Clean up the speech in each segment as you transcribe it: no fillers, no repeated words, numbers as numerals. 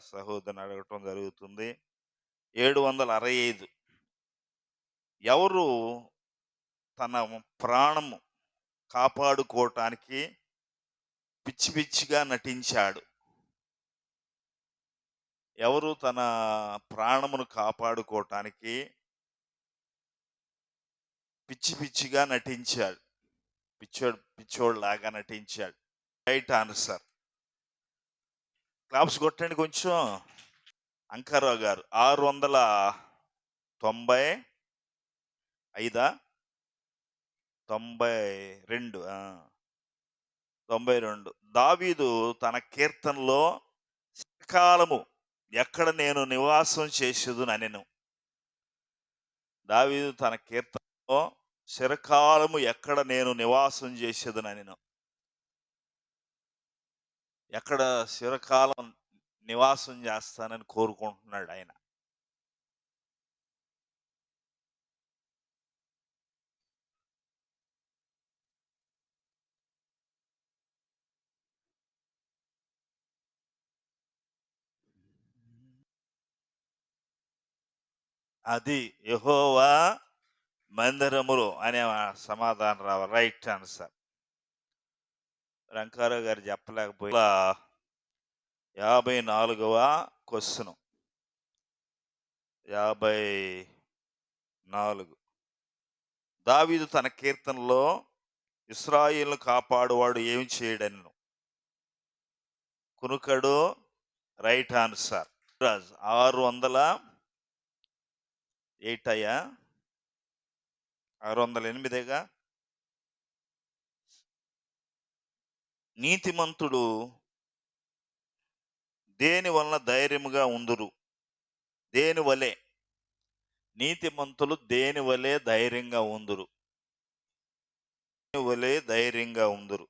సహోదరుని అడగటం జరుగుతుంది. 765 ఎవరు తన ప్రాణము కాపాడుకోవటానికి పిచ్చి పిచ్చిగా నటించాడు? ఎవరు తన ప్రాణమును కాపాడుకోవటానికి పిచ్చి పిచ్చిగా నటించాడు? పిచ్చోడిలాగా నటించాడు. Right answer. క్లాప్స్ కొట్టండి కొంచెం. అంకారావు గారు 695 92 92 దావీదు తన కీర్తనలో కాలము ఎక్కడ నేను నివాసం చేసేదునెను. దావీదు తన కీర్తనలో చిరకాలము ఎక్కడ నేను నివాసం చేసేదునెను. ఎక్కడ చిరకాలం నివాసం చేస్తానని కోరుకుంటున్నాడు ఆయన. అది యెహోవా మందిరములో అనే సమాధానం రావాలి. Right answer. రంకారావు గారు చెప్పలేకపోయి 54వ క్వశ్చన్ 54 దావీదు తన కీర్తనలో ఇశ్రాయేలును కాపాడువాడు ఏమి చేయడను కునుకడు. Right answer. 608 అయ్యా, 608గా. నీతిమంతుడు దేని వలన ధైర్యముగా ఉందురు? దేని వలె? నీతిమంతులు దేని వలె ధైర్యంగా ఉందురు? వలె ధైర్యంగా ఉందురు.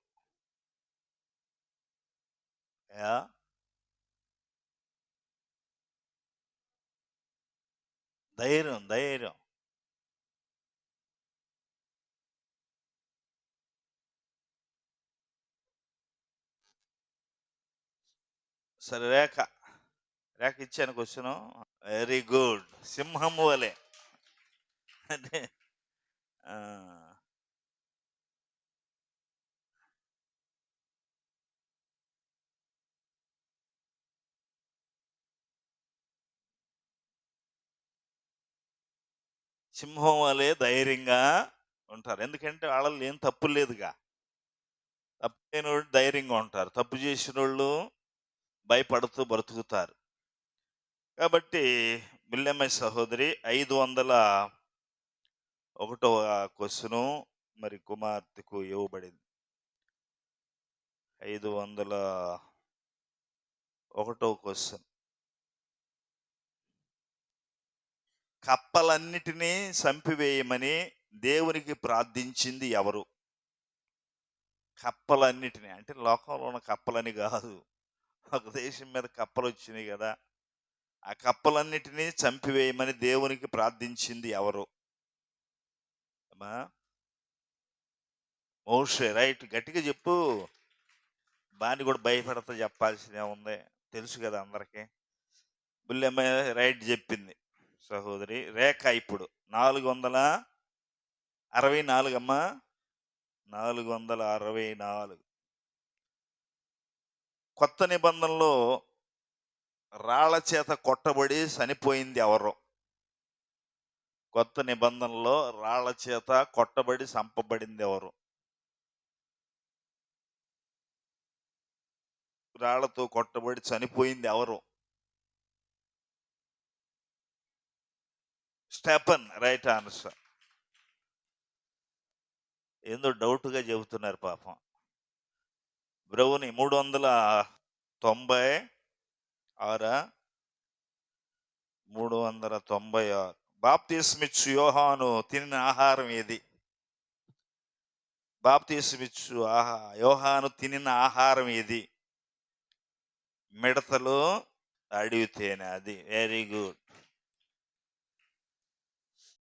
ధైర్యం ధైర్యం సరే. రేఖ ఇచ్చాను క్వశ్చన్. Very good. సింహం వలె అంటే సింహం వలె ధైర్యంగా ఉంటారు. ఎందుకంటే వాళ్ళలో ఏం తప్పు లేదుగా. తప్పు లేని వాళ్ళు ధైర్యంగా ఉంటారు. తప్పు చేసిన వాళ్ళు భయపడుతూ బ్రతుకుతారు. కాబట్టి బిల్లెమ్మ సహోదరి 501వ క్వశ్చను మరి కుమార్తెకు ఇవ్వబడింది. 501వ క్వశ్చన్. కప్పలన్నిటినీ చంపివేయమని దేవునికి ప్రార్థించింది ఎవరు? కప్పలన్నిటినీ అంటే లోకంలో ఉన్న కప్పలని కాదు, ఒక దేశం మీద కప్పలు వచ్చినాయి కదా, ఆ కప్పలన్నిటినీ చంపివేయమని దేవునికి ప్రార్థించింది ఎవరు? మోషే. రైట్. గట్టిగా చెప్పు. బాని కూడా భయపడతా చెప్పాల్సిందే ఉంది, తెలుసు కదా అందరికి. బుల్లెమ్మ రైట్ చెప్పింది సహోదరి. రేఖ ఇప్పుడు 464 అమ్మా, 464. కొత్త నిబంధనలో రాళ్ల చేత కొట్టబడి చనిపోయింది ఎవరు? కొత్త నిబంధనలో రాళ్ల చేత కొట్టబడి చంపబడింది ఎవరు? రాళ్లతో కొట్టబడి చనిపోయింది ఎవరు? స్టెఫన్. Right answer. ఏందో డౌట్గా చెబుతున్నారు పాపం. బ్రౌని 396 396. బాప్తిస్మిచ్చు యోహాను తినిన ఆహారం ఏది? బాప్తిస్మిచ్చు యోహాను తినిన ఆహారం ఏది? మిడతలు, అడిగితేనే. అది వెరీ గుడ్.